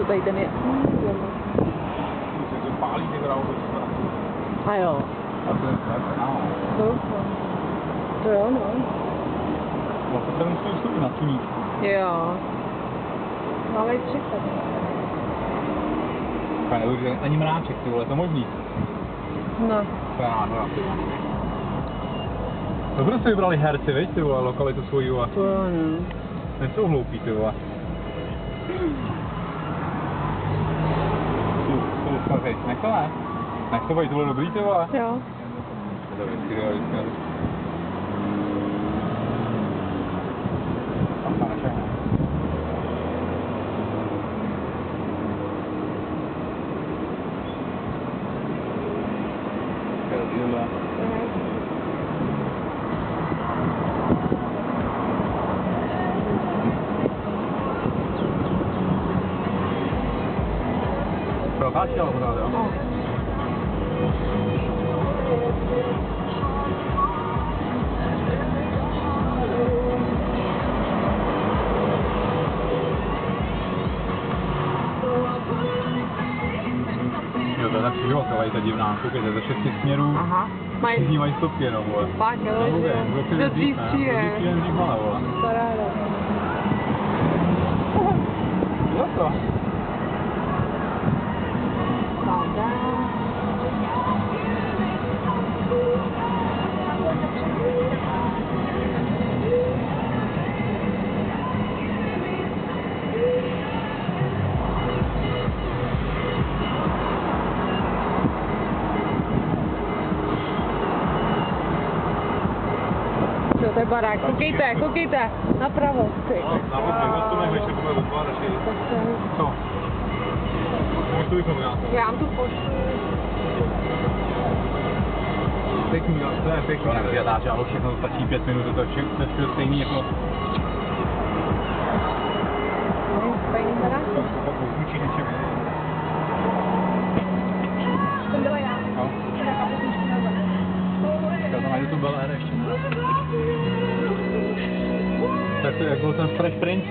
tady ten je. To pálí ty krávy. A jo. A to je tak, Doufám. To jo, no. No to se musí vstoupit na tuník. Jo. Máme 30. Já nebudu ani mráček, ty vole, to možný. No. To je nádhera. Dobře si vybrali herci, viď, ty vole, lokalitu svojí a To jo, no. nejsou hloupí, ty vole. Hej, nech to ne. Nech to být, tohle dobrý, ty vole. Jo. To je vždycky realistické. Tam se nečehne. To je dobrý, tohle. Protáčí, ale pořád, jo? No. Jo, to je tak přiživatele, ta divná, koukejte, ze 6 směrů. Aha. Všichni mají stopky jenom, vole. Fakt, jo, No, že? kdo Do dřív přijde. dřív mala, vole. Paráda. Jo to. Paráda. Jo, to je barák. Koukejte, koukejte. Napravo. Ty. Co? Poštuj to já. Já vám tu pošlu. Pěkný, no, to je pěkný. To nevyjadáš, ale všechno stačí 5 minut, to je všechno stejný jako... Stejný barák. To zvučí něčem. To byla já. No. Já to najdu tu Bel Air ještě. Tak to je, jak byl ten Fresh Prince.